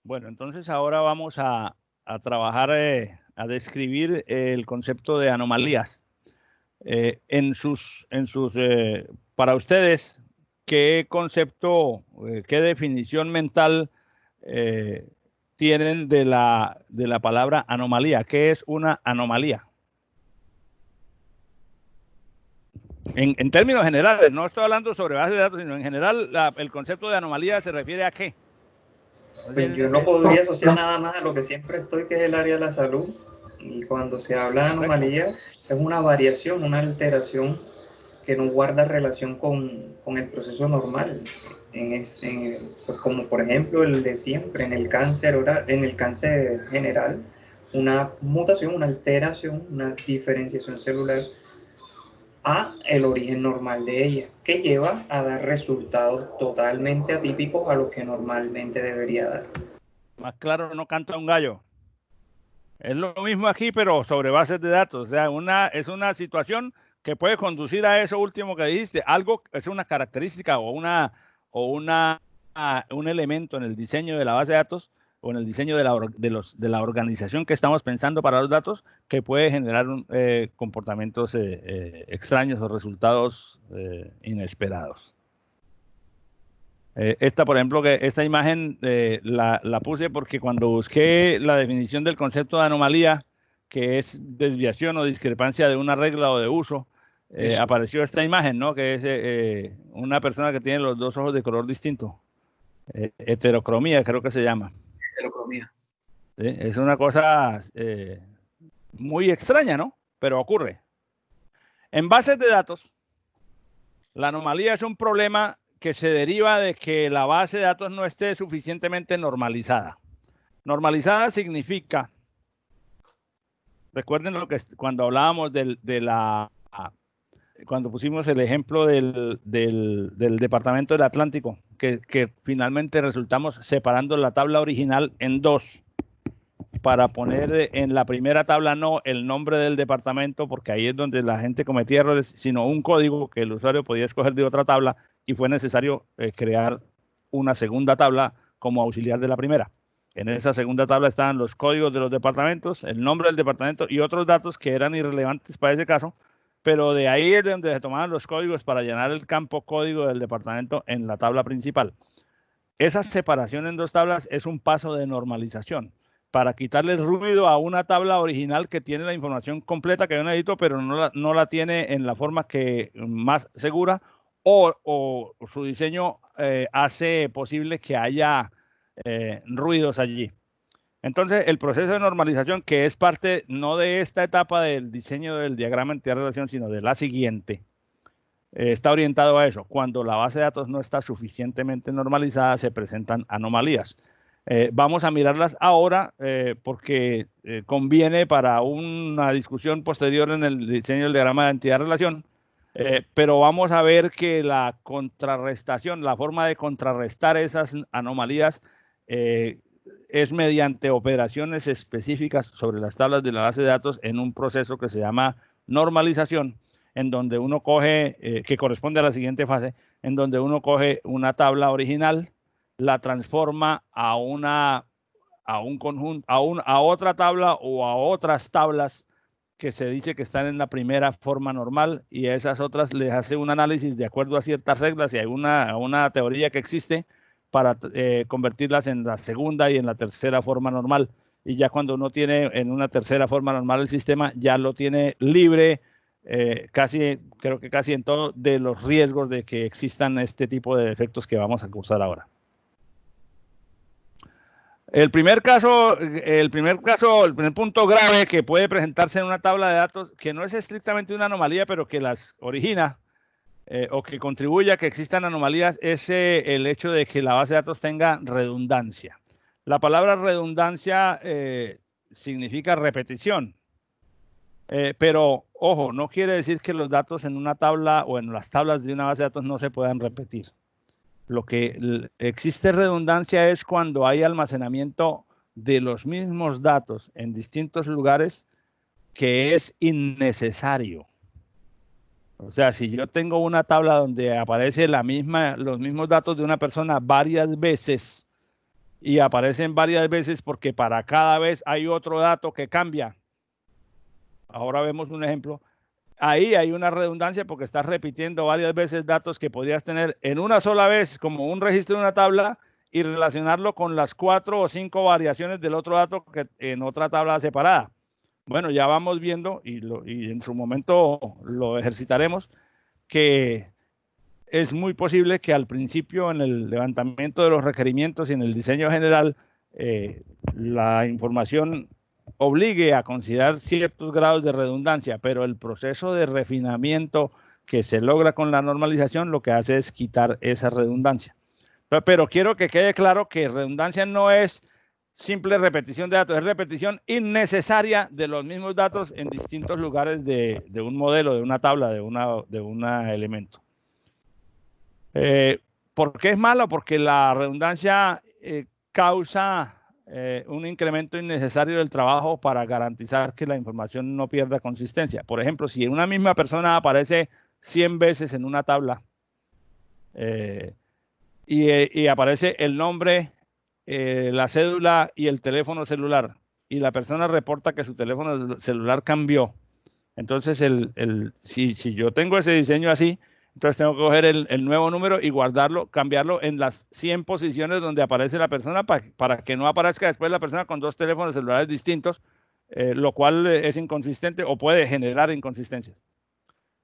Bueno, entonces ahora vamos a trabajar, a describir el concepto de anomalías. Para ustedes, ¿qué concepto, qué definición mental tienen de la palabra anomalía? ¿Qué es una anomalía? En términos generales, no estoy hablando sobre bases de datos, sino en general el concepto de anomalía se refiere a qué. Pues yo lo podría asociar nada más a lo que siempre estoy, que es el área de la salud. Y cuando se habla de anomalía, es una variación, una alteración que no guarda relación con el proceso normal. Pues como por ejemplo el de siempre, en el cáncer oral, en el cáncer general, una mutación, una alteración, una diferenciación celular a el origen normal de ella, que lleva a dar resultados totalmente atípicos a los que normalmente debería dar. Más claro no canta un gallo. Es lo mismo aquí, pero sobre bases de datos. O sea, es una situación que puede conducir a eso último que dijiste. Algo es una característica o un elemento en el diseño de la base de datos o en el diseño de la organización que estamos pensando para los datos que puede generar comportamientos extraños o resultados inesperados. Por ejemplo, esta imagen la puse porque cuando busqué la definición del concepto de anomalía, que es desviación o discrepancia de una regla o de uso, apareció esta imagen, ¿no? Que es una persona que tiene los dos ojos de color distinto. Heterocromía, creo que se llama. Heterocromía. Es una cosa muy extraña, ¿no? Pero ocurre. En bases de datos, la anomalía es un problema que se deriva de que la base de datos no esté suficientemente normalizada. Normalizada significa, recuerden cuando hablábamos cuando pusimos el ejemplo del Departamento del Atlántico, que finalmente resultamos separando la tabla original en dos, para poner en la primera tabla no el nombre del departamento, porque ahí es donde la gente cometía errores, sino un código que el usuario podía escoger de otra tabla y fue necesario crear una segunda tabla como auxiliar de la primera. En esa segunda tabla estaban los códigos de los departamentos, el nombre del departamento y otros datos que eran irrelevantes para ese caso, pero de ahí es de donde se tomaban los códigos para llenar el campo código del departamento en la tabla principal. Esa separación en dos tablas es un paso de normalización para quitarle el ruido a una tabla original que tiene la información completa que yo necesito, pero no la tiene en la forma que más segura, o su diseño hace posible que haya ruidos allí. Entonces, el proceso de normalización, que es parte no de esta etapa del diseño del diagrama de entidad de relación, sino de la siguiente, está orientado a eso. Cuando la base de datos no está suficientemente normalizada, se presentan anomalías. Vamos a mirarlas ahora porque conviene para una discusión posterior en el diseño del diagrama de entidad-relación, pero vamos a ver que la contrarrestación, la forma de contrarrestar esas anomalías es mediante operaciones específicas sobre las tablas de la base de datos en un proceso que se llama normalización, en donde uno coge, que corresponde a la siguiente fase, en donde uno coge una tabla original, la transforma a un conjunto, a otra tabla o a otras tablas que se dice que están en la primera forma normal, y a esas otras les hace un análisis de acuerdo a ciertas reglas y hay una teoría que existe para convertirlas en la segunda y en la tercera forma normal. Y ya cuando uno tiene en una tercera forma normal el sistema, ya lo tiene libre, creo que casi en todo, de los riesgos de que existan este tipo de defectos que vamos a cursar ahora. El primer punto grave que puede presentarse en una tabla de datos, que no es estrictamente una anomalía, pero que las origina o que contribuye a que existan anomalías, es el hecho de que la base de datos tenga redundancia. La palabra redundancia significa repetición. Pero, ojo, no quiere decir que los datos en una tabla o en las tablas de una base de datos no se puedan repetir. Lo que existe redundancia es cuando hay almacenamiento de los mismos datos en distintos lugares que es innecesario. O sea, si yo tengo una tabla donde aparece los mismos datos de una persona varias veces, y aparecen varias veces porque para cada vez hay otro dato que cambia. Ahora vemos un ejemplo. Ahí hay una redundancia porque estás repitiendo varias veces datos que podrías tener en una sola vez como un registro de una tabla y relacionarlo con las 4 o 5 variaciones del otro dato que en otra tabla separada. Bueno, ya vamos viendo y en su momento lo ejercitaremos, que es muy posible que al principio en el levantamiento de los requerimientos y en el diseño general la información obligue a considerar ciertos grados de redundancia, pero el proceso de refinamiento que se logra con la normalización lo que hace es quitar esa redundancia. Pero quiero que quede claro que redundancia no es simple repetición de datos, es repetición innecesaria de los mismos datos en distintos lugares de un modelo, de una tabla, de un elemento. ¿Por qué es malo? Porque la redundancia causa un incremento innecesario del trabajo para garantizar que la información no pierda consistencia. Por ejemplo, si una misma persona aparece 100 veces en una tabla y aparece el nombre, la cédula y el teléfono celular, y la persona reporta que su teléfono celular cambió, entonces si yo tengo ese diseño así, entonces tengo que coger el nuevo número y guardarlo, cambiarlo en las 100 posiciones donde aparece la persona para que no aparezca después la persona con 2 teléfonos celulares distintos, lo cual es inconsistente o puede generar inconsistencias.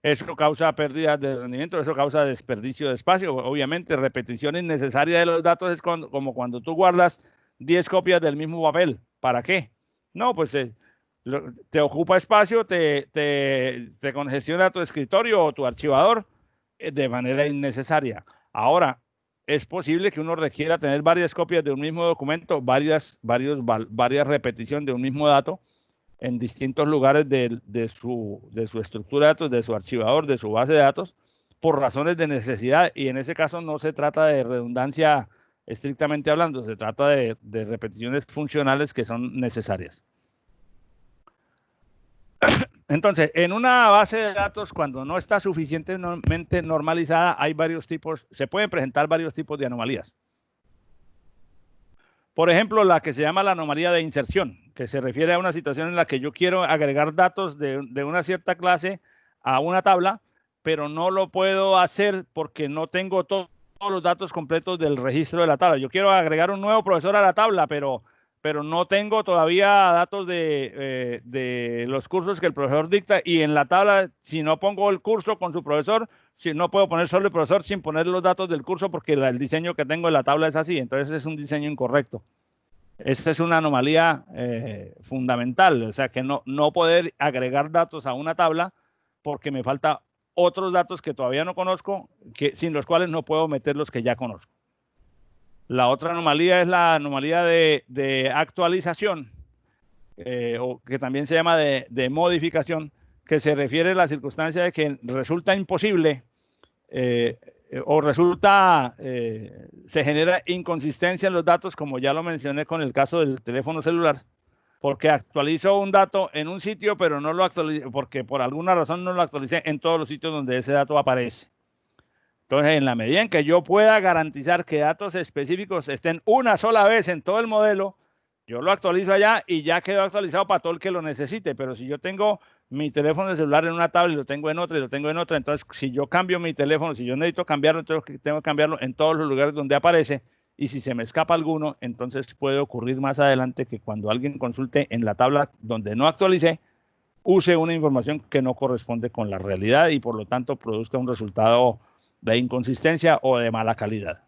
Eso causa pérdidas de rendimiento, eso causa desperdicio de espacio. Obviamente, repetición innecesaria de los datos es como cuando tú guardas 10 copias del mismo papel. ¿Para qué? No, pues te ocupa espacio, te congestiona tu escritorio o tu archivador de manera innecesaria. Ahora, es posible que uno requiera tener varias copias de un mismo documento, varias repeticiones de un mismo dato en distintos lugares de su estructura de datos, de su archivador, de su base de datos, por razones de necesidad. Y en ese caso no se trata de redundancia estrictamente hablando, se trata de repeticiones funcionales que son necesarias. Entonces, en una base de datos, cuando no está suficientemente normalizada, hay varios tipos, se pueden presentar varios tipos de anomalías. Por ejemplo, la que se llama la anomalía de inserción, que se refiere a una situación en la que yo quiero agregar datos de una cierta clase a una tabla, pero no lo puedo hacer porque no tengo todos los datos completos del registro de la tabla. Yo quiero agregar un nuevo profesor a la tabla, pero no tengo todavía datos de los cursos que el profesor dicta, y en la tabla, si no pongo el curso con su profesor, si no puedo poner solo el profesor sin poner los datos del curso porque el diseño que tengo en la tabla es así, entonces es un diseño incorrecto. Esta es una anomalía fundamental, o sea que no poder agregar datos a una tabla porque me falta otros datos que todavía no conozco, sin los cuales no puedo meter los que ya conozco. La otra anomalía es la anomalía de actualización, o que también se llama de modificación, que se refiere a la circunstancia de que resulta imposible o se genera inconsistencia en los datos, como ya lo mencioné con el caso del teléfono celular, porque actualizo un dato en un sitio, pero no lo actualicé, porque por alguna razón no lo actualicé en todos los sitios donde ese dato aparece. Entonces, en la medida en que yo pueda garantizar que datos específicos estén una sola vez en todo el modelo, yo lo actualizo allá y ya quedó actualizado para todo el que lo necesite. Pero si yo tengo mi teléfono de celular en una tabla y lo tengo en otra y lo tengo en otra, entonces si yo cambio mi teléfono, si yo necesito cambiarlo, entonces tengo que cambiarlo en todos los lugares donde aparece, y si se me escapa alguno, entonces puede ocurrir más adelante que cuando alguien consulte en la tabla donde no actualicé, use una información que no corresponde con la realidad y por lo tanto produzca un resultado de inconsistencia o de mala calidad.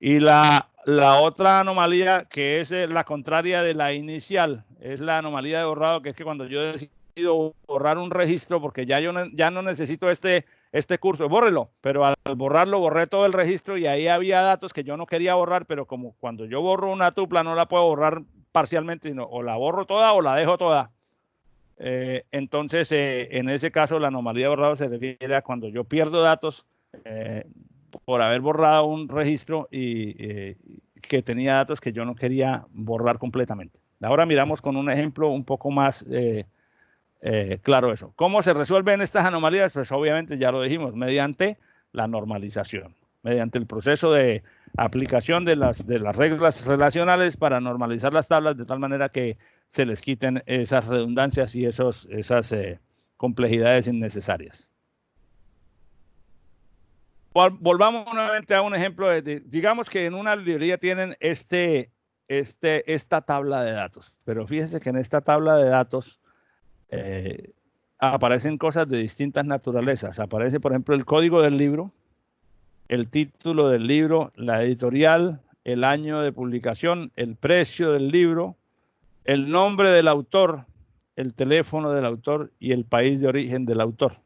Y la otra anomalía, que es la contraria de la inicial, es la anomalía de borrado, que es que cuando yo decido borrar un registro, porque ya no necesito este curso, bórrelo, pero al borrarlo borré todo el registro y ahí había datos que yo no quería borrar, pero como cuando yo borro una tupla no la puedo borrar parcialmente, sino o la borro toda o la dejo toda. Entonces, en ese caso, la anomalía de borrado se refiere a cuando yo pierdo datos por haber borrado un registro y que tenía datos que yo no quería borrar completamente. Ahora miramos con un ejemplo un poco más claro eso. ¿Cómo se resuelven estas anomalías? Pues obviamente ya lo dijimos, mediante la normalización, mediante el proceso de aplicación de las reglas relacionales para normalizar las tablas de tal manera que se les quiten esas redundancias y esas complejidades innecesarias. Volvamos nuevamente a un ejemplo. Digamos que en una librería tienen esta tabla de datos, pero fíjense que en esta tabla de datos aparecen cosas de distintas naturalezas. Aparece, por ejemplo, el código del libro, el título del libro, la editorial, el año de publicación, el precio del libro, el nombre del autor, el teléfono del autor y el país de origen del autor.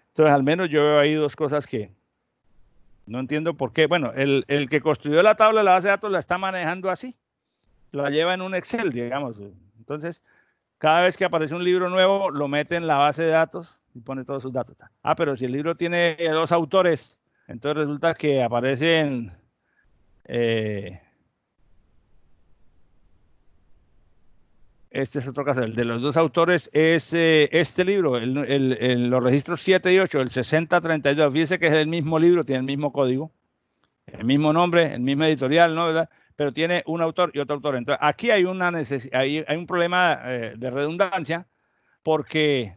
Entonces, al menos yo veo ahí dos cosas que no entiendo por qué. Bueno, el que construyó la tabla de la base de datos la está manejando así. La lleva en un Excel, digamos. Entonces, cada vez que aparece un libro nuevo, lo mete en la base de datos y pone todos sus datos. Ah, pero si el libro tiene 2 autores, entonces resulta que aparecen este es otro caso. El de los 2 autores es este libro, los registros 7 y 8, el 6032. Fíjese que es el mismo libro, tiene el mismo código, el mismo nombre, el mismo editorial, ¿no? ¿Verdad? Pero tiene un autor y otro autor. Entonces, aquí hay hay un problema de redundancia, porque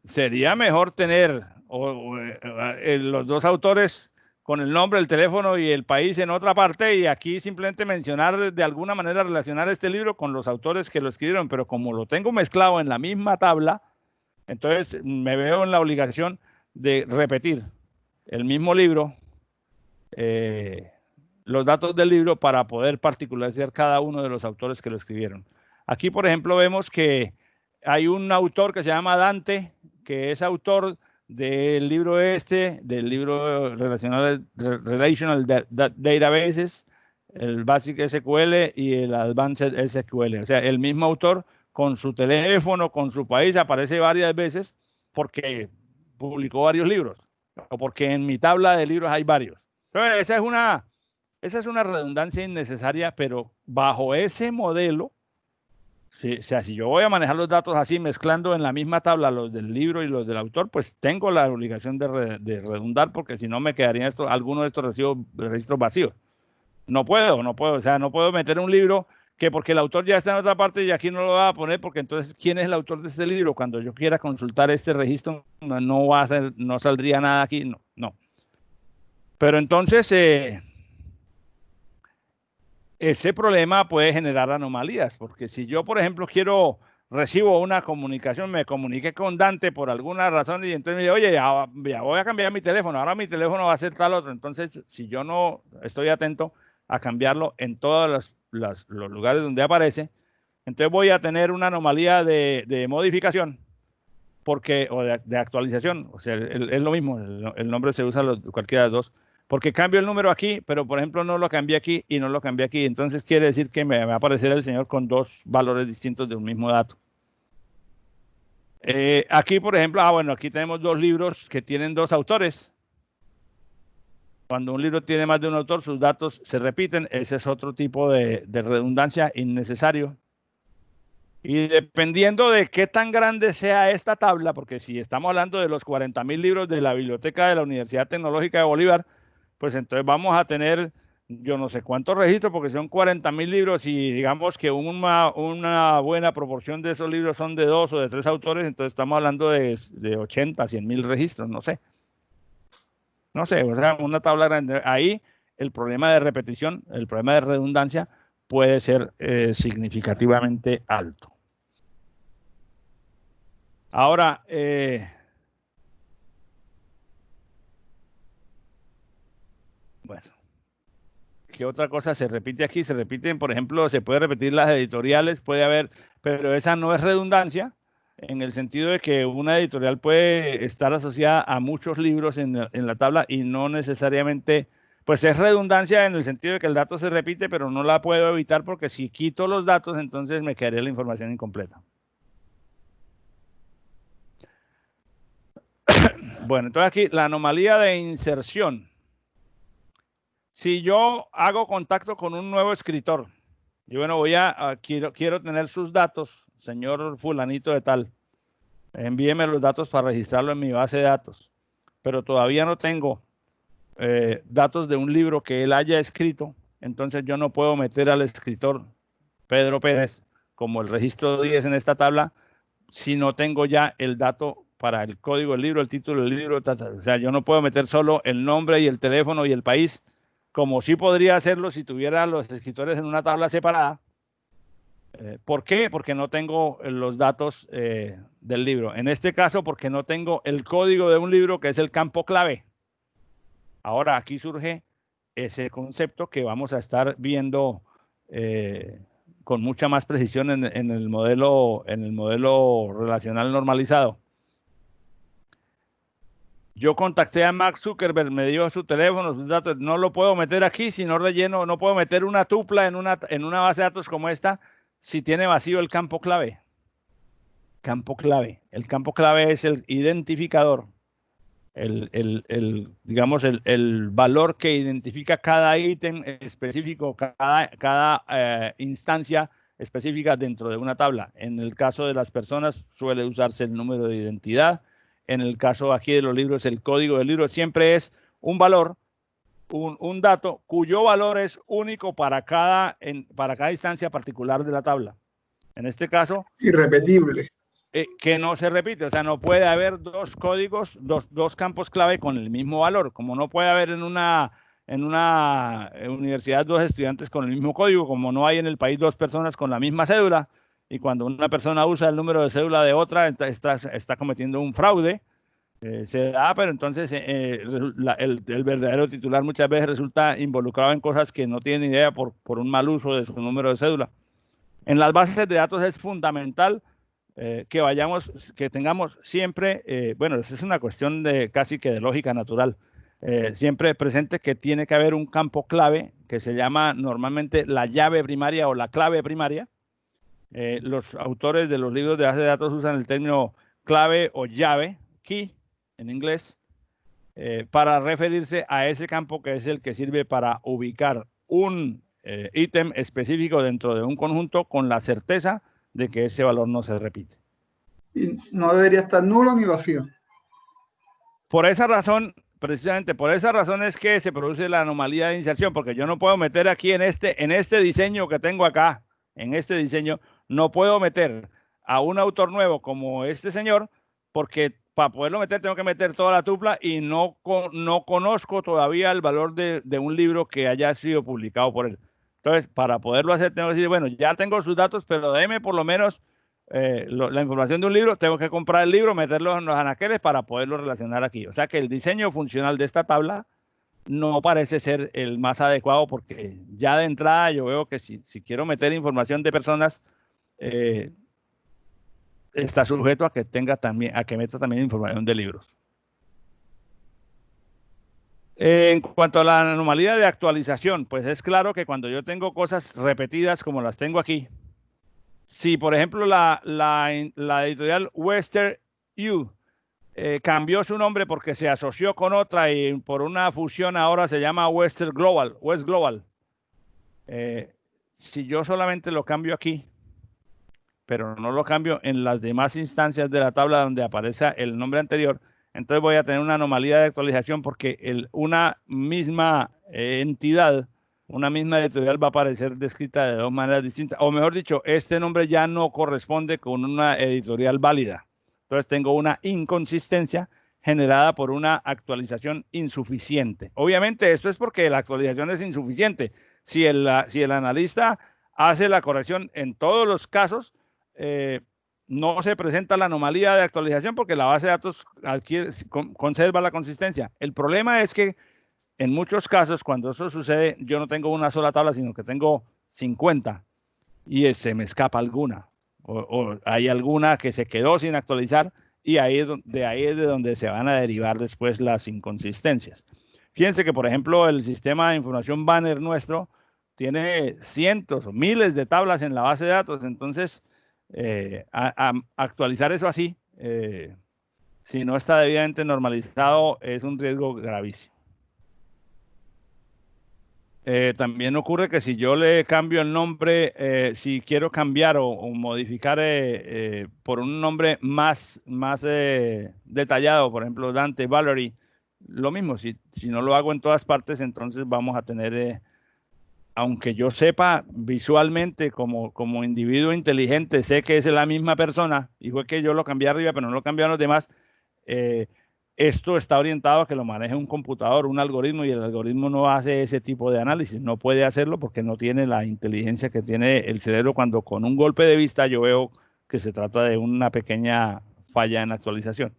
sería mejor tener los 2 autores con el nombre, el teléfono y el país en otra parte, y aquí simplemente mencionar de alguna manera, relacionar este libro con los autores que lo escribieron, pero como lo tengo mezclado en la misma tabla, entonces me veo en la obligación de repetir el mismo libro, los datos del libro, para poder particularizar cada uno de los autores que lo escribieron. Aquí, por ejemplo, vemos que hay un autor que se llama Dante, que es autor del libro del libro Relational Databases, el Basic SQL y el Advanced SQL. O sea, el mismo autor con su teléfono, con su país, aparece varias veces porque publicó varios libros, o porque en mi tabla de libros hay varios. Entonces, esa es una redundancia innecesaria, pero bajo ese modelo, o sea, si yo voy a manejar los datos así, mezclando en la misma tabla los del libro y los del autor, pues tengo la obligación de redundar, porque si no me quedarían algunos de estos registros vacíos. No puedo, o sea, no puedo meter un libro que porque el autor ya está en otra parte y aquí no lo va a poner, porque entonces, ¿quién es el autor de este libro? Cuando yo quiera consultar este registro, no saldría nada aquí, no. Pero entonces, ese problema puede generar anomalías, porque si yo, por ejemplo, recibo una comunicación, me comuniqué con Dante por alguna razón y entonces me dice, oye, ya voy a cambiar mi teléfono, ahora mi teléfono va a ser tal otro. Entonces, si yo no estoy atento a cambiarlo en todos los lugares donde aparece, entonces voy a tener una anomalía de modificación o de actualización. O sea, es lo mismo, el nombre se usa cualquiera de los dos. Porque cambio el número aquí, pero por ejemplo no lo cambié aquí y no lo cambié aquí. Entonces quiere decir que me va a aparecer el señor con 2 valores distintos de un mismo dato. Aquí, por ejemplo, bueno, aquí tenemos 2 libros que tienen 2 autores. Cuando un libro tiene más de un autor, sus datos se repiten. Ese es otro tipo de redundancia innecesario. Y dependiendo de qué tan grande sea esta tabla, porque si estamos hablando de los 40,000 libros de la Biblioteca de la Universidad Tecnológica de Bolívar, pues entonces vamos a tener yo no sé cuántos registros, porque son 40,000 libros y digamos que una buena proporción de esos libros son de 2 o de 3 autores, entonces estamos hablando de 80, 100,000 registros, no sé, o sea, una tabla grande. Ahí el problema de repetición, el problema de redundancia puede ser significativamente alto. Ahora, bueno, ¿qué otra cosa se repite aquí? Se repiten, por ejemplo, se puede repetir las editoriales, puede haber, pero esa no es redundancia, en el sentido de que una editorial puede estar asociada a muchos libros en la tabla y no necesariamente, pues es redundancia en el sentido de que el dato se repite, pero no la puedo evitar porque si quito los datos, entonces me quedaría la información incompleta. Bueno, entonces aquí la anomalía de inserción. Si yo hago contacto con un nuevo escritor, y bueno, quiero tener sus datos, señor fulanito de tal, envíeme los datos para registrarlo en mi base de datos, pero todavía no tengo datos de un libro que él haya escrito, entonces yo no puedo meter al escritor Pedro Pérez como el registro 10 en esta tabla si no tengo ya el dato para el código del libro, el título del libro, o sea, yo no puedo meter solo el nombre y el teléfono y el país, como sí podría hacerlo si tuviera los escritores en una tabla separada. ¿Por qué? Porque no tengo los datos del libro. En este caso, porque no tengo el código de un libro, que es el campo clave. Ahora, aquí surge ese concepto que vamos a estar viendo con mucha más precisión en el modelo relacional normalizado. Yo contacté a Mark Zuckerberg, me dio su teléfono, sus datos. No lo puedo meter aquí si no relleno, no puedo meter una tupla en una base de datos como esta si tiene vacío el campo clave. Campo clave. El campo clave es el identificador, digamos, el valor que identifica cada ítem específico, cada instancia específica dentro de una tabla. En el caso de las personas suele usarse el número de identidad. En el caso aquí de los libros, el código del libro siempre es un valor, un dato cuyo valor es único para cada instancia particular de la tabla. En este caso, irrepetible. Que no se repite, o sea, no puede haber dos códigos, dos campos clave con el mismo valor, como no puede haber en una universidad dos estudiantes con el mismo código, como no hay en el país dos personas con la misma cédula, y cuando una persona usa el número de cédula de otra, está cometiendo un fraude. Se da, pero entonces el verdadero titular muchas veces resulta involucrado en cosas que no tiene idea por un mal uso de su número de cédula. En las bases de datos es fundamental que tengamos siempre, bueno, esa es una cuestión casi que de lógica natural, siempre presente que tiene que haber un campo clave que se llama normalmente la llave primaria o la clave primaria. Los autores de los libros de base de datos usan el término clave o llave, key en inglés, para referirse a ese campo que es el que sirve para ubicar un ítem específico dentro de un conjunto con la certeza de que ese valor no se repite. Y no debería estar nulo ni vacío. Por esa razón, precisamente por esa razón es que se produce la anomalía de inserción, porque yo no puedo meter aquí en este diseño que tengo acá, en este diseño, no puedo meter a un autor nuevo como este señor, porque para poderlo meter tengo que meter toda la tupla y no conozco todavía el valor de un libro que haya sido publicado por él. Entonces, para poderlo hacer, tengo que decir, bueno, ya tengo sus datos, pero déme por lo menos la información de un libro, tengo que comprar el libro, meterlo en los anaqueles para poderlo relacionar aquí. O sea que el diseño funcional de esta tabla no parece ser el más adecuado, porque ya de entrada yo veo que si quiero meter información de personas, está sujeto a que meta también información de libros. En cuanto a la anomalía de actualización, pues es claro que cuando yo tengo cosas repetidas como las tengo aquí, si por ejemplo la editorial Western U cambió su nombre porque se asoció con otra y por una fusión ahora se llama West Global. Si yo solamente lo cambio aquí, pero no lo cambio en las demás instancias de la tabla donde aparece el nombre anterior, entonces voy a tener una anomalía de actualización, porque una misma entidad, una misma editorial va a aparecer descrita de dos maneras distintas, o mejor dicho, este nombre ya no corresponde con una editorial válida. Entonces tengo una inconsistencia generada por una actualización insuficiente. Obviamente esto es porque la actualización es insuficiente. Si el analista hace la corrección en todos los casos, no se presenta la anomalía de actualización porque la base de datos conserva la consistencia. El problema es que en muchos casos, cuando eso sucede, yo no tengo una sola tabla, sino que tengo 50 y se me escapa alguna. O hay alguna que se quedó sin actualizar, y ahí es de donde se van a derivar después las inconsistencias. Fíjense que, por ejemplo, el sistema de información Banner nuestro tiene cientos o miles de tablas en la base de datos. Entonces, actualizar eso así, si no está debidamente normalizado, es un riesgo gravísimo. También ocurre que si yo le cambio el nombre, si quiero cambiar o modificar por un nombre más detallado, por ejemplo, Dante Valery, lo mismo, si no lo hago en todas partes, entonces vamos a tener, aunque yo sepa visualmente como individuo inteligente, sé que es la misma persona, y fue que yo lo cambié arriba, pero no lo cambiaron los demás, esto está orientado a que lo maneje un computador, un algoritmo, y el algoritmo no hace ese tipo de análisis, no puede hacerlo porque no tiene la inteligencia que tiene el cerebro cuando con un golpe de vista yo veo que se trata de una pequeña falla en actualización.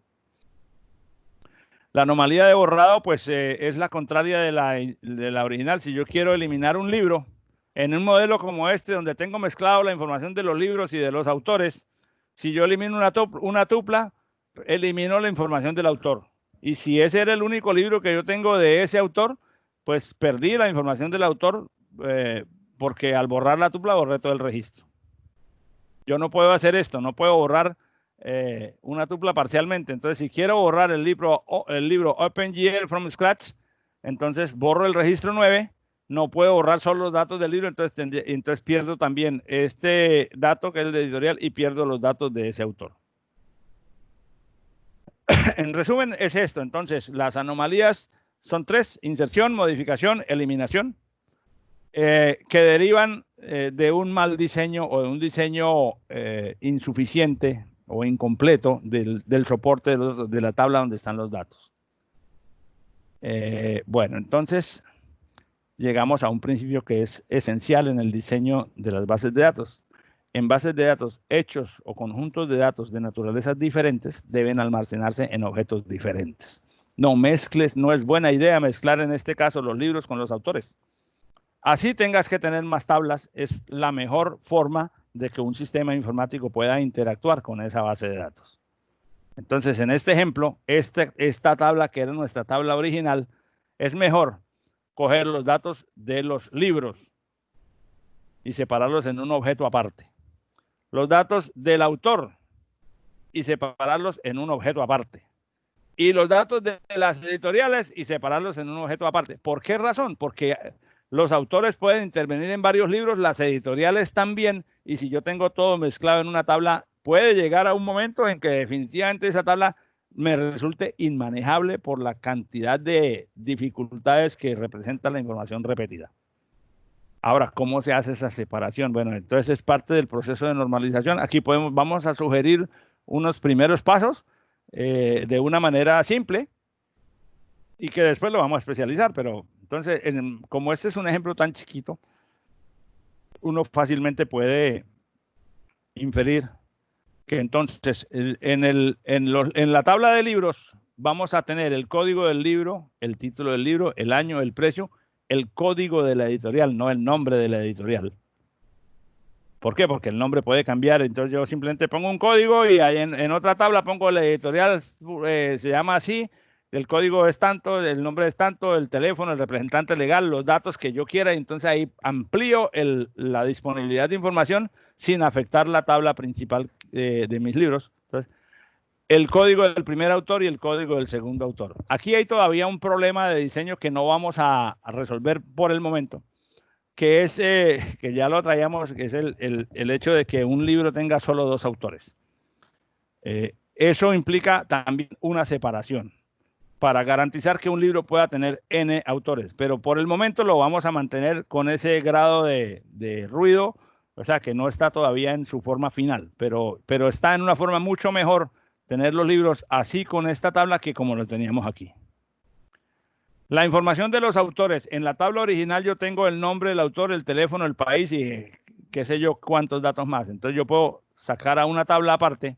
La anomalía de borrado, pues es la contraria de la original. Si yo quiero eliminar un libro en un modelo como este, donde tengo mezclado la información de los libros y de los autores, si yo elimino una tupla, elimino la información del autor. Y si ese era el único libro que yo tengo de ese autor, pues perdí la información del autor porque al borrar la tupla borré todo el registro. Yo no puedo hacer esto, no puedo borrar una tupla parcialmente. Entonces, si quiero borrar el libro OpenGL from scratch, entonces borro el registro 9, no puedo borrar solo los datos del libro, entonces pierdo también este dato que es el editorial y pierdo los datos de ese autor. En resumen, es esto. Entonces, las anomalías son 3: inserción, modificación, eliminación, que derivan de un mal diseño o de un diseño insuficiente o incompleto del soporte de la tabla donde están los datos. Bueno, entonces llegamos a un principio que es esencial en el diseño de las bases de datos. En bases de datos, hechos o conjuntos de datos de naturalezas diferentes deben almacenarse en objetos diferentes. No mezcles, no es buena idea mezclar en este caso los libros con los autores. Así tengas que tener más tablas, es la mejor forma de que un sistema informático pueda interactuar con esa base de datos. Entonces, en este ejemplo, esta tabla que era nuestra tabla original, es mejor coger los datos de los libros y separarlos en un objeto aparte. Los datos del autor y separarlos en un objeto aparte. Y los datos de las editoriales y separarlos en un objeto aparte. ¿Por qué razón? Porque los autores pueden intervenir en varios libros, las editoriales también, y si yo tengo todo mezclado en una tabla, puede llegar a un momento en que definitivamente esa tabla me resulte inmanejable por la cantidad de dificultades que representa la información repetida. Ahora, ¿cómo se hace esa separación? Bueno, entonces es parte del proceso de normalización. Aquí vamos a sugerir unos primeros pasos de una manera simple y que después lo vamos a especializar, pero entonces, como este es un ejemplo tan chiquito, uno fácilmente puede inferir que entonces en la tabla de libros vamos a tener el código del libro, el título del libro, el año, el precio, el código de la editorial, no el nombre de la editorial. ¿Por qué? Porque el nombre puede cambiar, entonces yo simplemente pongo un código y ahí en otra tabla pongo la editorial, se llama así, el código es tanto, el nombre es tanto, el teléfono, el representante legal, los datos que yo quiera, y entonces ahí amplío la disponibilidad de información sin afectar la tabla principal de mis libros. Entonces, el código del primer autor y el código del segundo autor. Aquí hay todavía un problema de diseño que no vamos a resolver por el momento, que es, que ya lo traíamos, que es el hecho de que un libro tenga solo 2 autores. Eso implica también una separación para garantizar que un libro pueda tener N autores, pero por el momento lo vamos a mantener con ese grado de ruido, o sea que no está todavía en su forma final, pero está en una forma mucho mejor tener los libros así con esta tabla que como lo teníamos aquí. La información de los autores, en la tabla original yo tengo el nombre del autor, el teléfono, el país y qué sé yo cuántos datos más. Entonces yo puedo sacar a una tabla aparte,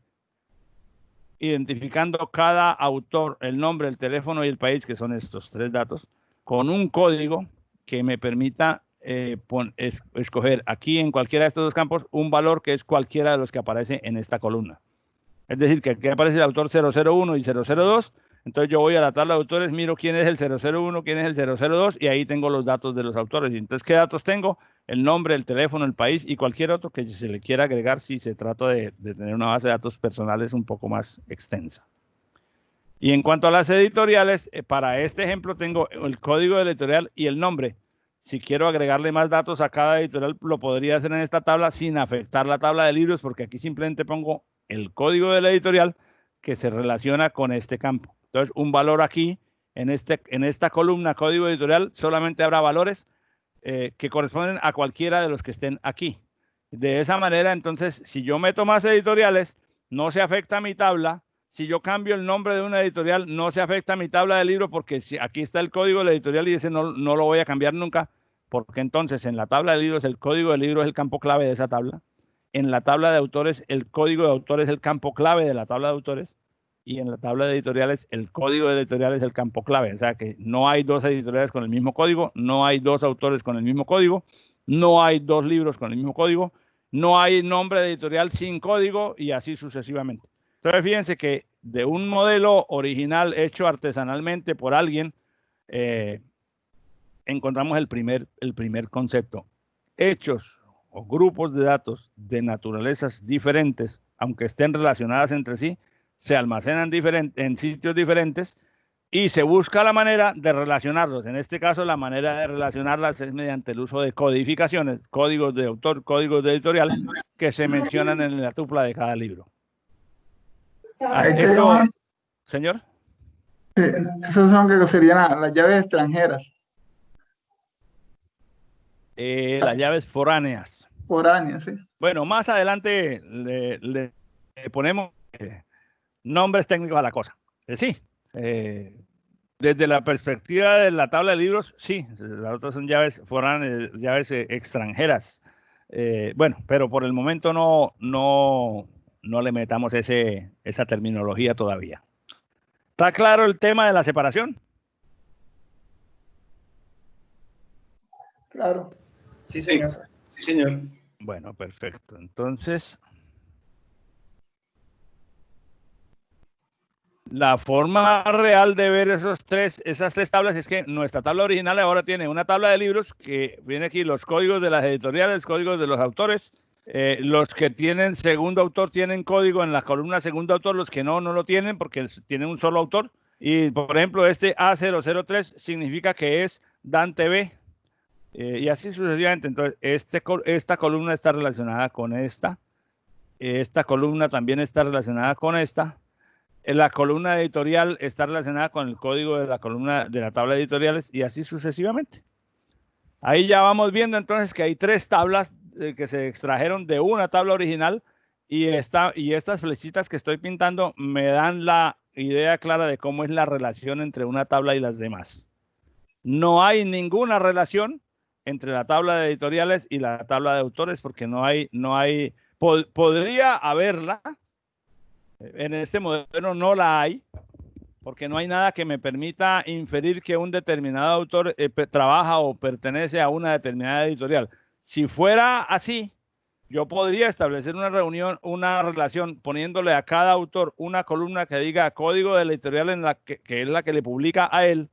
identificando cada autor, el nombre, el teléfono y el país, que son estos 3 datos, con un código que me permita escoger aquí en cualquiera de estos 2 campos un valor que es cualquiera de los que aparece en esta columna. Es decir, que aquí aparece el autor 001 y 002, entonces yo voy a la tabla de autores, miro quién es el 001, quién es el 002 y ahí tengo los datos de los autores. Y entonces, ¿qué datos tengo? El nombre, el teléfono, el país y cualquier otro que se le quiera agregar si se trata de tener una base de datos personales un poco más extensa. Y en cuanto a las editoriales, para este ejemplo tengo el código de la editorial y el nombre. Si quiero agregarle más datos a cada editorial, lo podría hacer en esta tabla sin afectar la tabla de libros, porque aquí simplemente pongo el código de la editorial que se relaciona con este campo. Entonces, un valor aquí en esta columna código editorial solamente habrá valores que corresponden a cualquiera de los que estén aquí. De esa manera, entonces, si yo meto más editoriales, no se afecta a mi tabla. Si yo cambio el nombre de una editorial, no se afecta a mi tabla de libro, porque si aquí está el código de la editorial y ese no lo voy a cambiar nunca, porque entonces en la tabla de libros el código de libro es el campo clave de esa tabla. En la tabla de autores, el código de autores es el campo clave de la tabla de autores. Y en la tabla de editoriales, el código de editoriales es el campo clave. O sea que no hay dos editoriales con el mismo código, no hay dos autores con el mismo código, no hay dos libros con el mismo código, no hay nombre de editorial sin código y así sucesivamente. Entonces, fíjense que de un modelo original hecho artesanalmente por alguien, encontramos el primer concepto. Hechos o grupos de datos de naturalezas diferentes, aunque estén relacionadas entre sí, se almacenan en sitios diferentes y se busca la manera de relacionarlos. En este caso, la manera de relacionarlas es mediante el uso de codificaciones, códigos de autor, códigos de editorial, que se mencionan en la tupla de cada libro. Esto, señor. Esas son que serían las llaves extranjeras. Las llaves foráneas. Foráneas, sí. Bueno, más adelante le ponemos nombres técnicos a la cosa. Sí, desde la perspectiva de la tabla de libros, sí, las otras son llaves foráneas, llaves extranjeras. Bueno, pero por el momento no le metamos esa terminología todavía. ¿Está claro el tema de la separación? Claro. Sí, señor. Sí, señor. Bueno, perfecto. Entonces, la forma real de ver esas tres tablas es que nuestra tabla original ahora tiene una tabla de libros que viene aquí los códigos de las editoriales, códigos de los autores. Los que tienen segundo autor tienen código en la columna segundo autor, los que no lo tienen porque tienen un solo autor. Y, por ejemplo, este A003 significa que es Dante B. Y así sucesivamente. Entonces, esta columna está relacionada con esta. Esta columna también está relacionada con esta. La columna editorial está relacionada con el código de la columna de la tabla de editoriales y así sucesivamente. Ahí ya vamos viendo entonces que hay tres tablas que se extrajeron de una tabla original y estas flechitas que estoy pintando me dan la idea clara de cómo es la relación entre una tabla y las demás. No hay ninguna relación entre la tabla de editoriales y la tabla de autores porque podría haberla. En este modelo no la hay, porque no hay nada que me permita inferir que un determinado autor trabaja o pertenece a una determinada editorial. Si fuera así, yo podría establecer una relación poniéndole a cada autor una columna que diga código de la editorial que es la que le publica a él,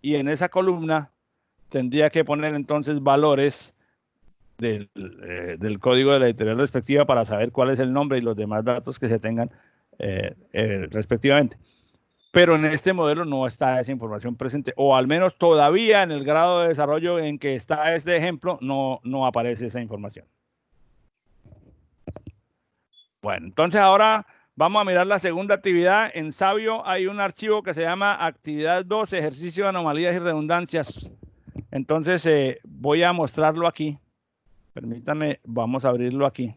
y en esa columna tendría que poner entonces valores del código de la editorial respectiva para saber cuál es el nombre y los demás datos que se tengan respectivamente. Pero en este modelo no está esa información presente, o al menos todavía en el grado de desarrollo en que está este ejemplo, no aparece esa información. Bueno, entonces ahora vamos a mirar la segunda actividad. En Sabio hay un archivo que se llama actividad 2, ejercicio de anomalías y redundancias. Entonces voy a mostrarlo aquí. Permítanme, vamos a abrirlo aquí.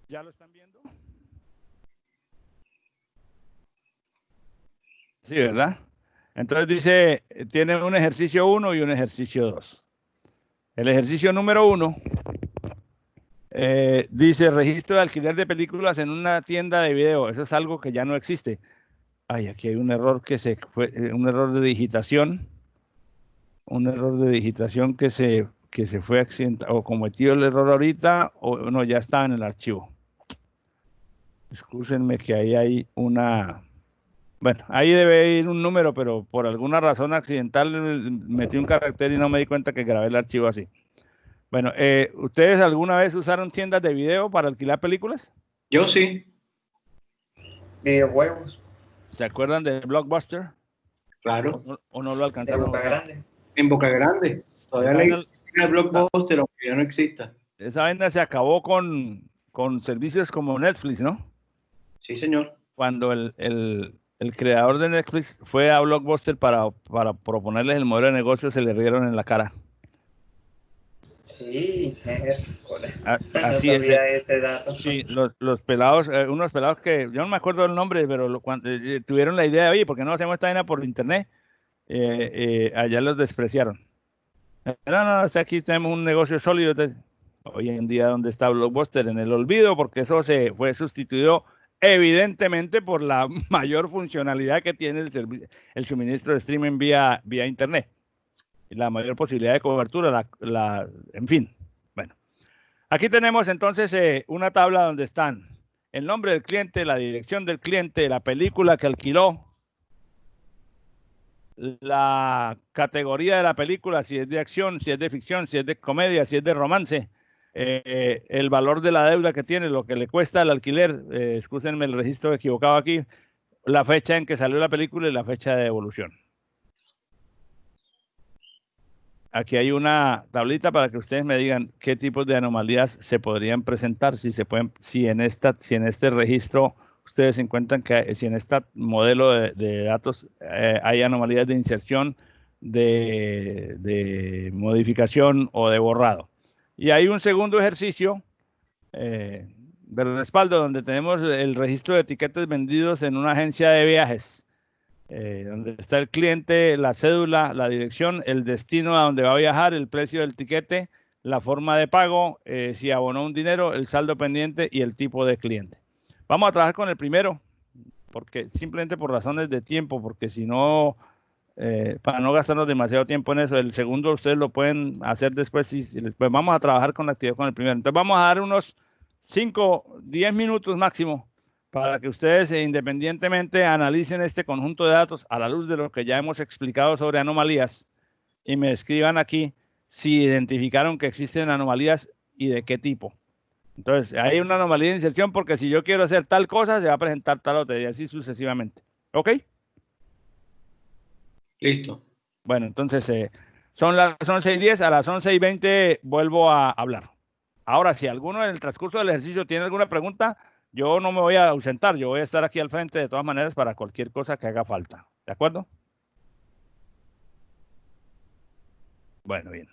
¿Ya lo están viendo? Sí, ¿verdad? Entonces dice, tiene un ejercicio 1 y un ejercicio 2. El ejercicio número 1 dice registro de alquiler de películas en una tienda de video. Eso es algo que ya no existe. Ay, aquí hay un error un error de digitación. Un error de digitación que se fue accidentado, o cometió el error ahorita, o no, ya estaba en el archivo. Excúsenme que ahí hay una... Bueno, ahí debe ir un número, pero por alguna razón accidental metí un carácter y no me di cuenta que grabé el archivo así. Bueno, ¿ustedes alguna vez usaron tiendas de video para alquilar películas? Yo sí. Videojuegos. ¿Se acuerdan de Blockbuster? Claro. ¿O no lo alcanzaron? En Boca Grande. En Boca Grande. Todavía le el Blockbuster, aunque ya no exista. Esa vaina se acabó con con servicios como Netflix, ¿no? Sí, señor. Cuando el creador de Netflix fue a Blockbuster para proponerles el modelo de negocio, se le rieron en la cara. Sí, no Así es. sabía ese dato. Sí, los pelados, unos pelados que yo no me acuerdo el nombre, pero cuando tuvieron la idea de, oye, ¿por qué no hacemos esta vaina por internet? Allá los despreciaron. No, hasta aquí tenemos un negocio sólido. Hoy en día, ¿dónde está Blockbuster? En el olvido, porque eso se fue sustituido evidentemente por la mayor funcionalidad que tiene el suministro de streaming vía internet. La mayor posibilidad de cobertura, en fin. Bueno, aquí tenemos entonces una tabla donde están el nombre del cliente, la dirección del cliente, la película que alquiló, la categoría de la película, si es de acción, si es de ficción, si es de comedia, si es de romance, el valor de la deuda que tiene, lo que le cuesta el alquiler, excúsenme el registro equivocado aquí, la fecha en que salió la película y la fecha de devolución. Aquí hay una tablita para que ustedes me digan qué tipos de anomalías se podrían presentar, si en este registro ustedes encuentran que si en este modelo de datos hay anomalías de inserción, de modificación o de borrado. Y hay un segundo ejercicio de respaldo donde tenemos el registro de etiquetes vendidos en una agencia de viajes. Donde está el cliente, la cédula, la dirección, el destino a donde va a viajar, el precio del tiquete, la forma de pago, si abonó un dinero, el saldo pendiente y el tipo de cliente. Vamos a trabajar con el primero, porque simplemente por razones de tiempo, porque si no, para no gastarnos demasiado tiempo en eso, el segundo ustedes lo pueden hacer después, y después vamos a trabajar con la actividad con el primero. Entonces vamos a dar unos 5, 10 minutos máximo para que ustedes independientemente analicen este conjunto de datos a la luz de lo que ya hemos explicado sobre anomalías y me escriban aquí si identificaron que existen anomalías y de qué tipo. Entonces, hay una anomalía de inserción porque si yo quiero hacer tal cosa, se va a presentar tal otra y así sucesivamente. ¿Ok? Listo. Bueno, entonces son las 11:10, a las 11:20 vuelvo a hablar. Ahora, si alguno en el transcurso del ejercicio tiene alguna pregunta, yo no me voy a ausentar, yo voy a estar aquí al frente de todas maneras para cualquier cosa que haga falta. ¿De acuerdo? Bueno, bien.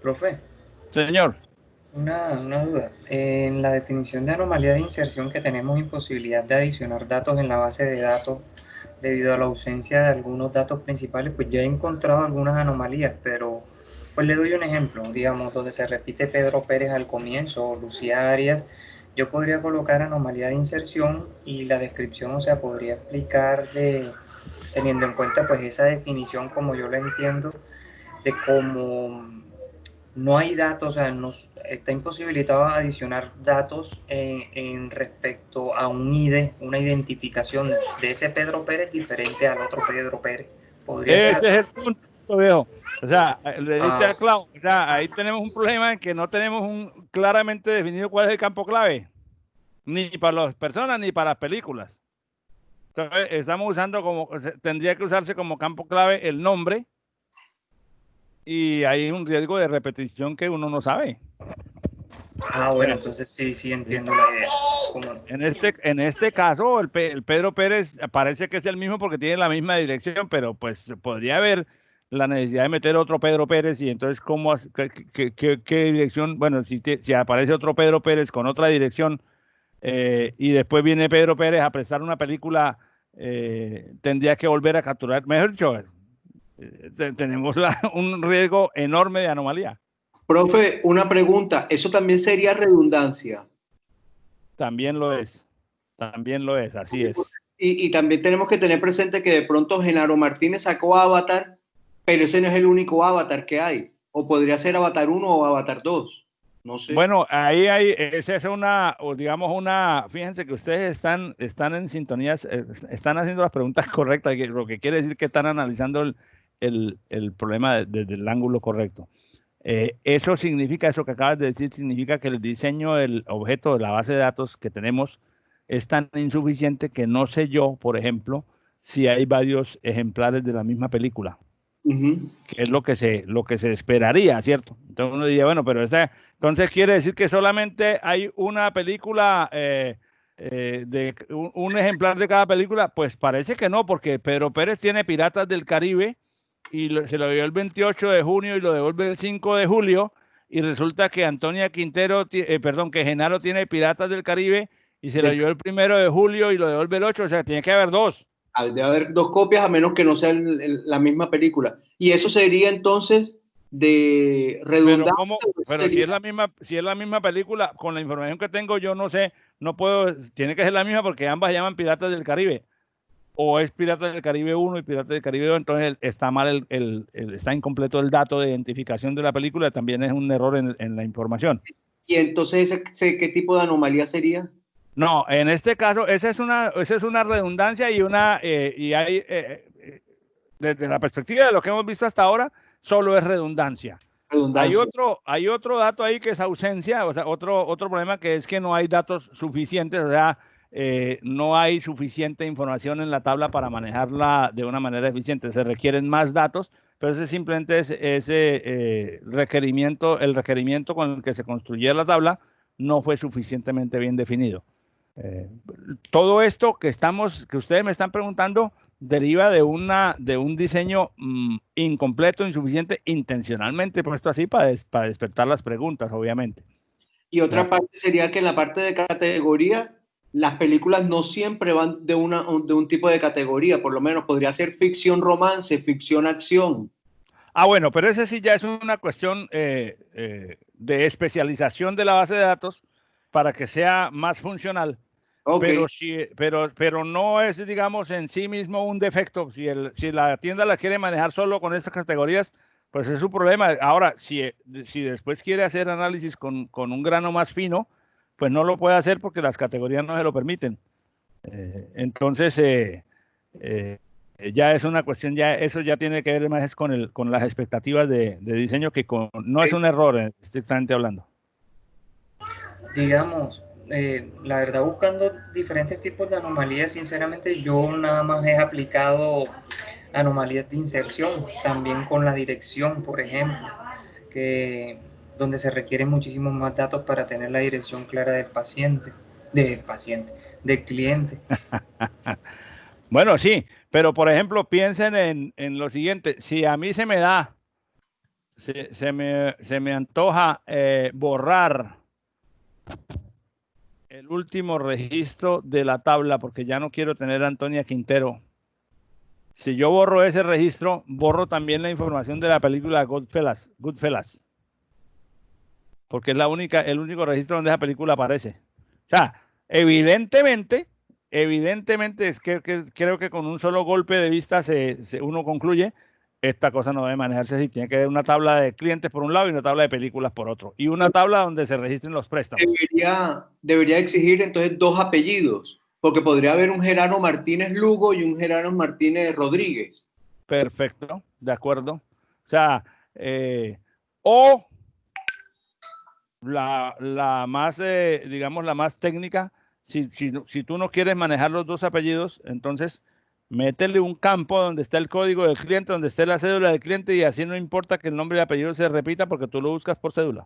Profe, Señor. una duda. En la definición de anomalía de inserción, que tenemos imposibilidad de adicionar datos en la base de datos debido a la ausencia de algunos datos principales, pues ya he encontrado algunas anomalías, pero pues le doy un ejemplo, digamos, donde se repite Pedro Pérez al comienzo o Lucía Arias. Yo podría colocar anomalía de inserción y la descripción, o sea, podría explicar teniendo en cuenta pues esa definición como yo la entiendo, de cómo no hay datos, o sea, está imposibilitado adicionar datos en respecto a un ID, una identificación de ese Pedro Pérez diferente al otro Pedro Pérez. Ese es el punto, viejo. O sea, le diste a clavo. O sea, ahí tenemos un problema en que no tenemos claramente definido cuál es el campo clave, ni para las personas ni para las películas. Entonces, estamos usando tendría que usarse como campo clave el nombre, y hay un riesgo de repetición que uno no sabe. Bueno, entonces sí entiendo la idea. En este caso, el Pedro Pérez parece que es el mismo porque tiene la misma dirección, pero pues podría haber la necesidad de meter otro Pedro Pérez, y entonces ¿qué dirección? Bueno, si aparece otro Pedro Pérez con otra dirección, y después viene Pedro Pérez a prestar una película, tendría que volver a capturar. Mejor dicho, tenemos un riesgo enorme de anomalía. Profe, una pregunta. ¿Eso también sería redundancia? También lo es, así es. Y también tenemos que tener presente que de pronto Genaro Martínez sacó Avatar, pero ese no es el único Avatar que hay. O podría ser Avatar 1 o Avatar 2. No sé. Bueno, esa es fíjense que ustedes están en sintonía, están haciendo las preguntas correctas, lo que quiere decir que están analizando el problema desde el ángulo correcto. Eso que acabas de decir, significa que el diseño del objeto de la base de datos que tenemos es tan insuficiente que no sé yo, por ejemplo, si hay varios ejemplares de la misma película. Que es lo que se esperaría, ¿cierto? Entonces uno diría, bueno, pero entonces quiere decir que solamente hay una película, de un ejemplar de cada película. Pues parece que no, porque Pedro Pérez tiene Piratas del Caribe y se lo dio el 28 de junio y lo devuelve el 5 de julio, y resulta que que Genaro tiene Piratas del Caribe y se lo dio el 1 de julio y lo devuelve el 8, o sea, tiene que haber dos. Debe haber dos copias, a menos que no sea la misma película. Y eso sería entonces de redundancia. Pero si es la misma película, con la información que tengo, yo no sé, no puedo, tiene que ser la misma porque ambas llaman Piratas del Caribe. O es Piratas del Caribe 1 y Piratas del Caribe 2, entonces está mal, está incompleto el dato de identificación de la película, también es un error en la información. ¿Y entonces ¿qué tipo de anomalía sería? No, en este caso, esa es una redundancia, y hay, desde la perspectiva de lo que hemos visto hasta ahora, solo es redundancia. Hay otro dato ahí que es ausencia, o sea, otro problema, que es que no hay datos suficientes, o sea, no hay suficiente información en la tabla para manejarla de una manera eficiente. Se requieren más datos, pero ese simplemente es el requerimiento con el que se construyera la tabla no fue suficientemente bien definido. Todo esto que ustedes me están preguntando deriva de un diseño incompleto, insuficiente, intencionalmente puesto así para despertar las preguntas, obviamente. Y otra parte sería que en la parte de categoría, las películas no siempre van de un tipo de categoría, por lo menos podría ser ficción romance, ficción acción. Bueno, pero ese sí ya es una cuestión de especialización de la base de datos para que sea más funcional. Okay. Pero no es, digamos, en sí mismo un defecto. Si la tienda la quiere manejar solo con estas categorías, pues es su problema. Ahora, si después quiere hacer análisis con un grano más fino, pues no lo puede hacer porque las categorías no se lo permiten. Entonces, ya es una cuestión, eso ya tiene que ver más con las expectativas de diseño, que no es un error, estrictamente hablando. Digamos, la verdad, buscando diferentes tipos de anomalías, sinceramente yo nada más he aplicado anomalías de inserción, también con la dirección, por ejemplo, donde se requieren muchísimos más datos para tener la dirección clara del cliente. Bueno, sí, pero por ejemplo, piensen en lo siguiente: si a mí se me da se me antoja borrar el último registro de la tabla porque ya no quiero tener a Antonia Quintero. Si yo borro ese registro, borro también la información de la película Goodfellas, porque es el único registro donde esa película aparece. O sea, evidentemente es que creo que con un solo golpe de vista uno concluye, esta cosa no debe manejarse así, tiene que haber una tabla de clientes por un lado y una tabla de películas por otro, y una tabla donde se registren los préstamos. Debería exigir entonces 2 apellidos, porque podría haber un Gerardo Martínez Lugo y un Gerardo Martínez Rodríguez. Perfecto, de acuerdo. O sea, o la más, digamos, la más técnica, si tú no quieres manejar los 2 apellidos, entonces métele un campo donde está el código del cliente, donde esté la cédula del cliente, y así no importa que el nombre y el apellido se repita porque tú lo buscas por cédula.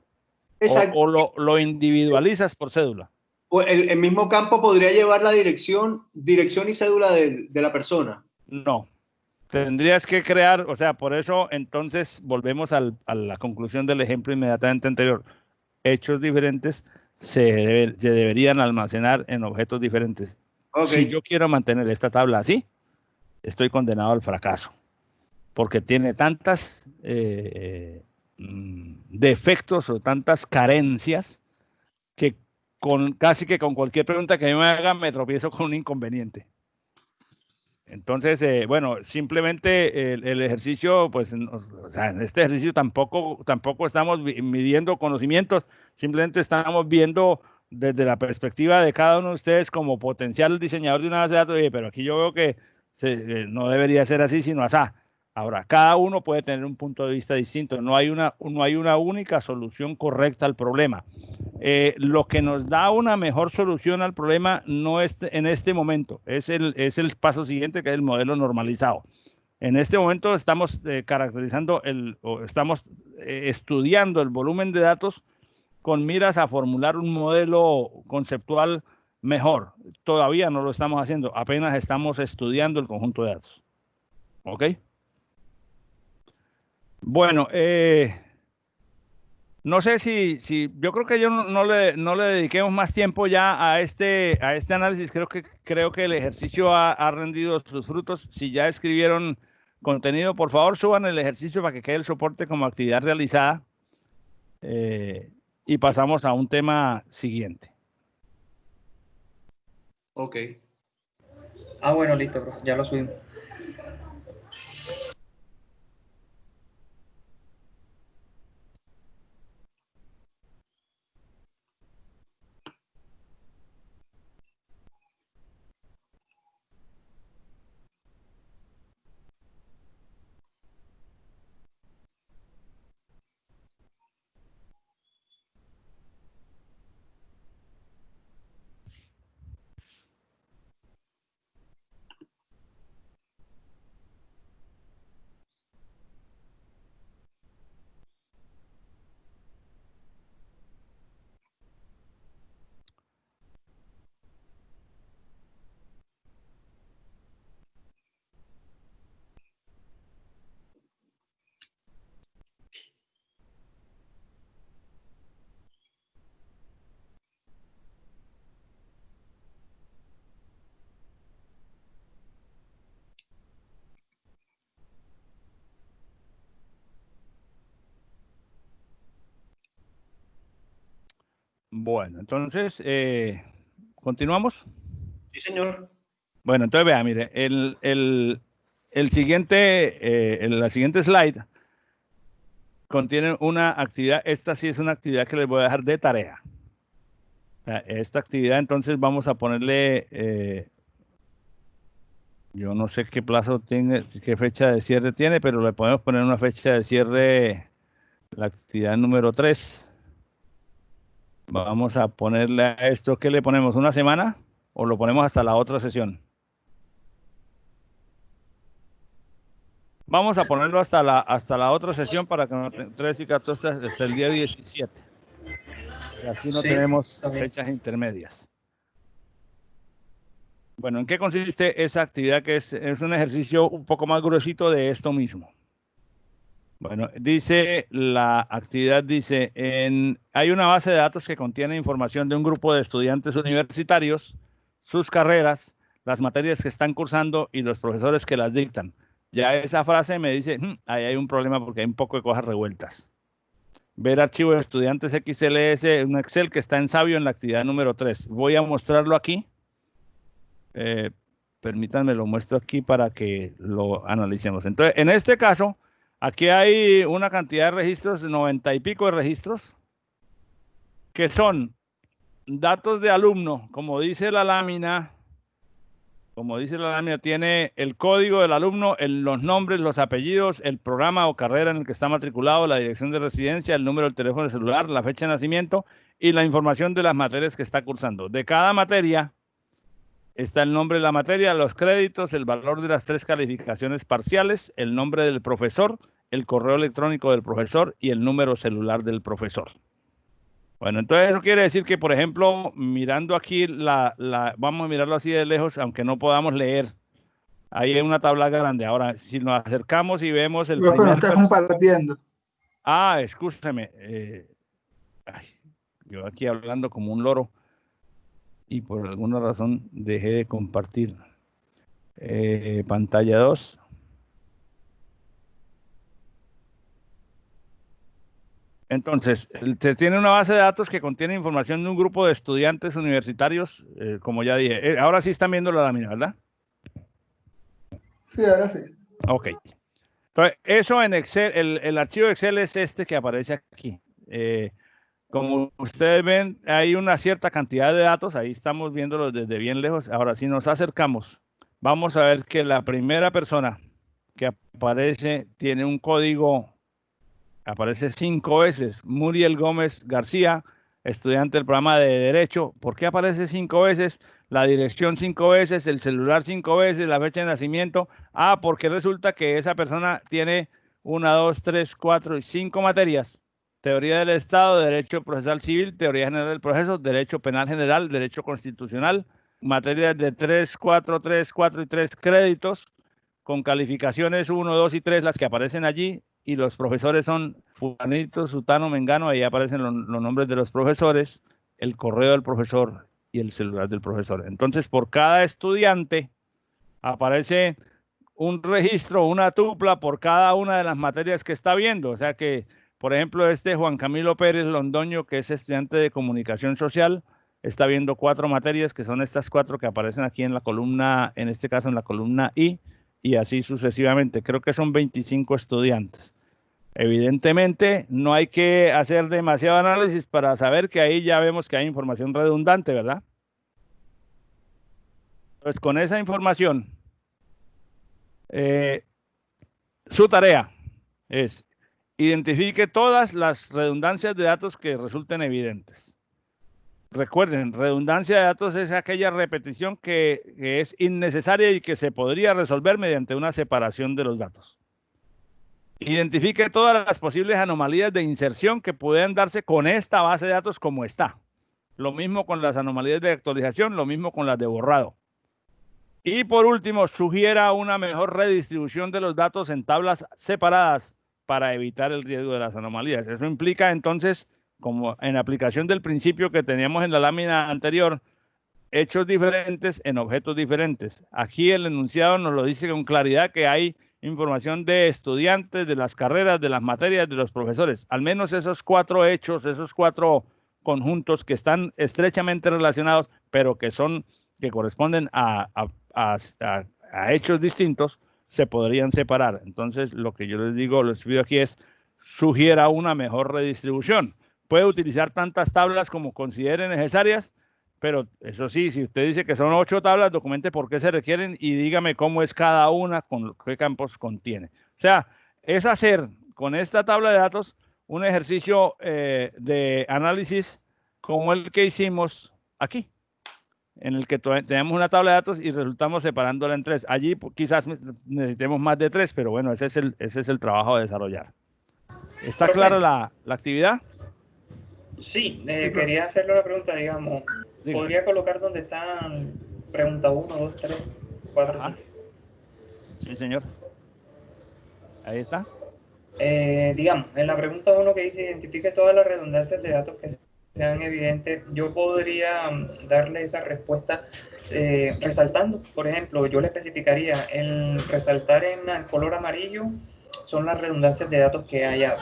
Exacto. O lo individualizas por cédula. O el mismo campo podría llevar la dirección y cédula de la persona. No. Tendrías que crear, o sea, por eso entonces volvemos a la conclusión del ejemplo inmediatamente anterior. Hechos diferentes se deberían almacenar en objetos diferentes. Okay. Si yo quiero mantener esta tabla así, estoy condenado al fracaso, porque tiene tantas defectos o tantas carencias que casi que con cualquier pregunta que me hagan me tropiezo con un inconveniente. Entonces, bueno, simplemente el ejercicio, pues, o sea, en este ejercicio tampoco estamos midiendo conocimientos, simplemente estamos viendo desde la perspectiva de cada uno de ustedes como potencial diseñador de una base de datos, pero aquí yo veo que no debería ser así, sino así. Ahora, cada uno puede tener un punto de vista distinto, no hay una única solución correcta al problema. Lo que nos da una mejor solución al problema no es en este momento, es el paso siguiente, que es el modelo normalizado. En este momento estamos estamos estudiando el volumen de datos con miras a formular un modelo conceptual mejor. Todavía no lo estamos haciendo, apenas estamos estudiando el conjunto de datos. ¿Ok? Bueno, no sé si yo creo que yo no le dediquemos más tiempo ya a este análisis. Creo que el ejercicio ha rendido sus frutos. Si ya escribieron contenido, por favor suban el ejercicio para que quede el soporte como actividad realizada. Y pasamos a un tema siguiente. Ok. Bueno, listo, bro. Ya lo subimos. Bueno, entonces, ¿continuamos? Sí, señor. Bueno, entonces vea, mire, la siguiente slide contiene una actividad. Esta sí es una actividad que les voy a dejar de tarea. Esta actividad, entonces, vamos a ponerle, yo no sé qué plazo tiene, qué fecha de cierre tiene, pero le podemos poner una fecha de cierre, la actividad número 3. Vamos a ponerle a esto, ¿qué le ponemos? ¿Una semana? ¿O lo ponemos hasta la otra sesión? Vamos a ponerlo hasta la otra sesión para que no 3 y 14 hasta el día 17. Y así no tenemos fechas intermedias. Bueno, ¿en qué consiste esa actividad? Que es un ejercicio un poco más gruesito de esto mismo. Bueno, dice la actividad, dice, hay una base de datos que contiene información de un grupo de estudiantes universitarios, sus carreras, las materias que están cursando y los profesores que las dictan. Ya esa frase me dice, ahí hay un problema porque hay un poco de cosas revueltas. Ver archivo de estudiantes XLS, un Excel que está en Sabio en la actividad número 3. Voy a mostrarlo aquí. Permítanme, lo muestro aquí para que lo analicemos. Entonces, en este caso, aquí hay una cantidad de registros, 90 y pico de registros, que son datos de alumno, como dice la lámina, tiene el código del alumno, los nombres, los apellidos, el programa o carrera en el que está matriculado, la dirección de residencia, el número del teléfono celular, la fecha de nacimiento y la información de las materias que está cursando. De cada materia está el nombre de la materia, los créditos, el valor de las 3 calificaciones parciales, el nombre del profesor, el correo electrónico del profesor y el número celular del profesor. Bueno, entonces eso quiere decir que, por ejemplo, mirando aquí, vamos a mirarlo así de lejos, aunque no podamos leer. Ahí hay una tabla grande. Ahora, si nos acercamos y vemos el primer... Pero estás compartiendo. Escúcheme. Yo aquí hablando como un loro y por alguna razón dejé de compartir. Pantalla 2. Entonces, se tiene una base de datos que contiene información de un grupo de estudiantes universitarios, como ya dije. Ahora sí están viendo la lámina, ¿verdad? Sí, ahora sí. Ok. Entonces, eso en Excel, el archivo de Excel es este que aparece aquí. Como ustedes ven, hay una cierta cantidad de datos. Ahí estamos viéndolo desde bien lejos. Ahora, si nos acercamos, vamos a ver que la primera persona que aparece tiene un código. Aparece 5 veces, Muriel Gómez García, estudiante del programa de Derecho. ¿Por qué aparece 5 veces? La dirección 5 veces, el celular 5 veces, la fecha de nacimiento. Porque resulta que esa persona tiene 1, 2, 3, 4 y 5 materias. Teoría del Estado, Derecho Procesal Civil, Teoría General del Proceso, Derecho Penal General, Derecho Constitucional, materias de 3, 4 y 3 créditos, con calificaciones 1, 2 y 3, las que aparecen allí. Y los profesores son fulanito, sutano, mengano, ahí aparecen los nombres de los profesores, el correo del profesor y el celular del profesor. Entonces, por cada estudiante aparece un registro, una tupla por cada una de las materias que está viendo. O sea que, por ejemplo, Juan Camilo Pérez Londoño, que es estudiante de comunicación social, está viendo 4 materias, que son estas 4 que aparecen aquí en la columna, en este caso en la columna I, y así sucesivamente. Creo que son 25 estudiantes. Evidentemente, no hay que hacer demasiado análisis para saber que ahí ya vemos que hay información redundante, ¿verdad? Pues con esa información, su tarea es identifique todas las redundancias de datos que resulten evidentes. Recuerden, redundancia de datos es aquella repetición que es innecesaria y que se podría resolver mediante una separación de los datos. Identifique todas las posibles anomalías de inserción que pueden darse con esta base de datos como está. Lo mismo con las anomalías de actualización, lo mismo con las de borrado. Y por último, sugiera una mejor redistribución de los datos en tablas separadas para evitar el riesgo de las anomalías. Eso implica entonces, como en aplicación del principio que teníamos en la lámina anterior, hechos diferentes en objetos diferentes. Aquí el enunciado nos lo dice con claridad que hay información de estudiantes, de las carreras, de las materias, de los profesores. Al menos esos 4 hechos, esos 4 conjuntos que están estrechamente relacionados, pero que corresponden a hechos distintos, se podrían separar. Entonces, lo que yo les digo, les pido aquí es, sugiera una mejor redistribución. Puede utilizar tantas tablas como considere necesarias, pero eso sí, si usted dice que son 8 tablas, documente por qué se requieren y dígame cómo es cada una, con qué campos contiene. O sea, es hacer con esta tabla de datos un ejercicio de análisis como el que hicimos aquí, en el que tenemos una tabla de datos y resultamos separándola en 3. Allí quizás necesitemos más de 3, pero bueno, ese es el trabajo de desarrollar. ¿Está clara la actividad? Sí, quería hacerle una pregunta, digamos. Dígame. ¿Podría colocar donde están pregunta 1, 2, 3, 4, 5? Sí, señor. Ahí está. Digamos, en la pregunta 1 que dice identifique todas las redundancias de datos que sean evidentes, yo podría darle esa respuesta resaltando. Por ejemplo, yo le especificaría el resaltar en el color amarillo son las redundancias de datos que haya.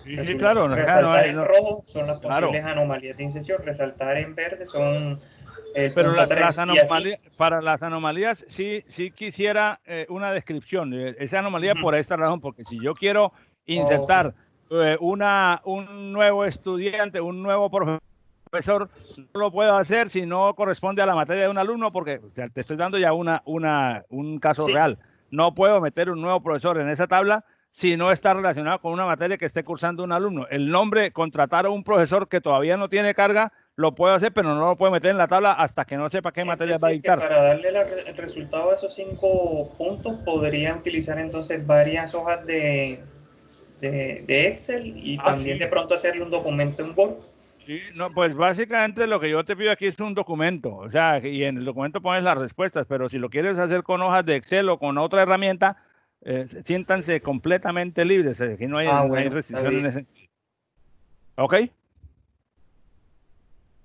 Sí, claro. Resaltar en rojo son las posibles claro. anomalías de inserción, resaltar en verde son el pero punto 3, las anomalías, para las anomalías sí quisiera una descripción. Esa anomalía por esta razón, porque si yo quiero insertar un nuevo estudiante, un nuevo profesor, no lo puedo hacer si no corresponde a la materia de un alumno, porque o sea, te estoy dando ya un caso real. No puedo meter un nuevo profesor en esa tabla si no está relacionado con una materia que esté cursando un alumno. El nombre, contratar a un profesor que todavía no tiene carga, lo puedo hacer, pero no lo puedo meter en la tabla hasta que no sepa qué materia va a dictar. Para darle el resultado a esos 5 puntos, podría utilizar entonces varias hojas de Excel y también de pronto hacerle un documento en Word. Sí, no, pues básicamente lo que yo te pido aquí es un documento, o sea, y en el documento pones las respuestas, pero si lo quieres hacer con hojas de Excel o con otra herramienta, siéntanse completamente libres, aquí no hay restricción en ese. ¿Ok?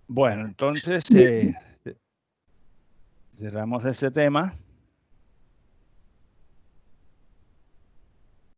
Bueno, entonces cerramos este tema.